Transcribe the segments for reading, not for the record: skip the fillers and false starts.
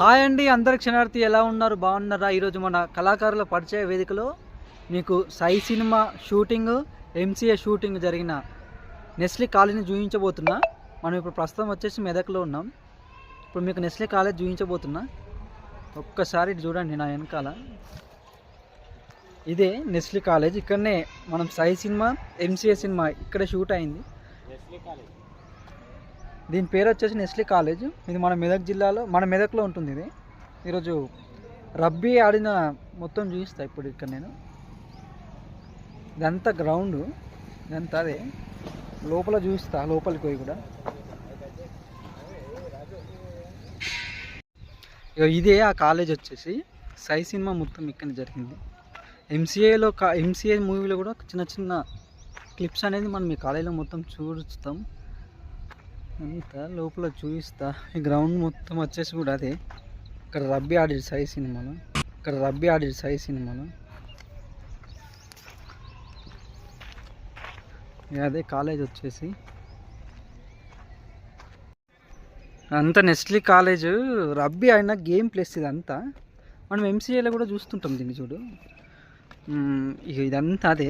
Hi అండి, అందరి క్షణార్థి ఎలా ఉన్నారు? బాగున్నారా? ఈరోజు మన కళాకారుల పరిచయ వేదికలో మీకు Sai cinema shooting, MCA shooting జరిగిన నెస్లీ కాలేజీని చూపించబోతున్నా. మనం ఇప్పుడు ప్రస్తుతం వచ్చేసి మెదక్లో ఉన్నాం. ఇప్పుడు మీకు నెస్లీ కాలేజ్ చూపించబోతున్నా. ఒక్కసారి చూడండి నా వెనకాల. ఇదే నెస్లీ కాలేజ్. ఇక్కడనే మనం సాయి సినిమా, ఎంసీఏ సినిమా ఇక్కడే షూట్ అయింది. దీని పేరు వచ్చేసి నెస్లీ కాలేజ్. ఇది మన మెదక్ జిల్లాలో, మన మెదక్లో ఉంటుంది. ఇది ఈరోజు రబ్బీ ఆడిన మొత్తం చూపిస్తా. ఇప్పుడు ఇక్కడ నేను ఇదంతా గ్రౌండ్, ఇదంతా అదే లోపల చూపిస్తా. లోపలికి పోయి కూడా ఇదే ఆ కాలేజ్ వచ్చేసి సాయి సినిమా మొత్తం ఇక్కడ జరిగింది. ఎంసీఏ మూవీలో కూడా చిన్న చిన్న క్లిప్స్ అనేది మనం ఈ కాలేజీలో మొత్తం చూస్తాం. అంతా లోపల చూపిస్తా. ఈ గ్రౌండ్ మొత్తం వచ్చేసి కూడా అదే. ఇక్కడ రబ్బీ ఆడేది సాయి సినిమాలో, అదే కాలేజ్ వచ్చేసి అంతా నెస్లీ కాలేజ్. రబ్బీ ఆడిన గేమ్ ప్లేస్ ఇదంతా. మనం ఎంసీఏలో కూడా చూస్తుంటాం దీన్ని. చూడు, ఇక ఇదంతా అదే.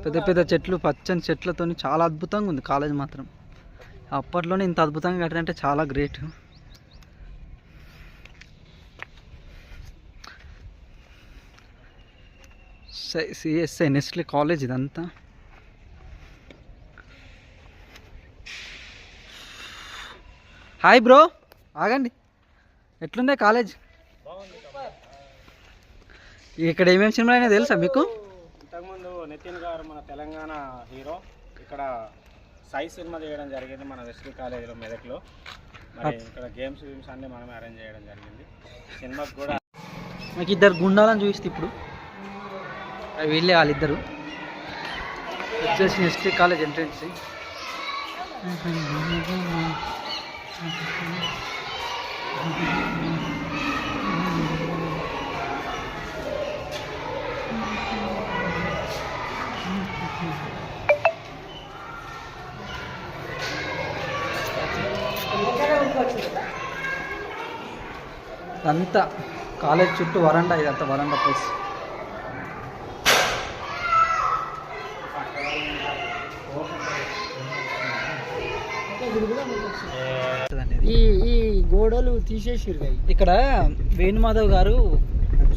పెద్ద పెద్ద చెట్లు, పచ్చని చెట్లతో చాలా అద్భుతంగా ఉంది కాలేజ్ మాత్రం. అప్పట్లోనే ఇంత అద్భుతంగా కట్టారంటే చాలా గ్రేట్. సిఎస్ఐ నెస్లీ కాలేజ్ ఇదంతా. హాయ్ బ్రో, ఆగండి. ఎట్లుందే కాలేజ్? ఇక్కడ ఏమేమి సినిమాలు అయినా తెలుసా మీకు? ఇంతకుముందు నితిన్ గారు మన తెలంగాణ హీరో ఇక్కడ సాయి సినిమా చేయడం జరిగింది మన నెస్లీ కాలేజీలో మెదక్లో. మరి ఇక్కడ గేమ్స్ అన్నీ మనమే అరేంజ్ చేయడం జరిగింది. సినిమాకి కూడా నాకు ఇద్దరు గుండాలని చూపిస్తే ఇప్పుడు వీళ్ళే వాళ్ళిద్దరు వచ్చేసి నెస్లీ కాలేజ్ ఎంట్రెన్స్. అంతా కాలేజ్ చుట్టూ వరండా, ఇదంతా వరండా ప్లేస్. ఈ గోడలు తీసేసిరు. ఇక్కడ వేణుమాధవ్ గారు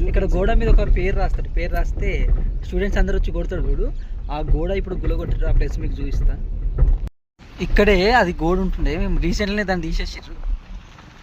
ఇక్కడ గోడ మీద ఒక పేరు రాస్తాడు. పేరు రాస్తే స్టూడెంట్స్ అందరూ వచ్చి కొడతాడు. చూడు, ఆ గోడ ఇప్పుడు గులగొట్టారు. ఆ ప్లేస్ మీకు చూపిస్తా. ఇక్కడే అది గోడ ఉంటుండే, మేము రీసెంట్లీ దాన్ని తీసేసారు.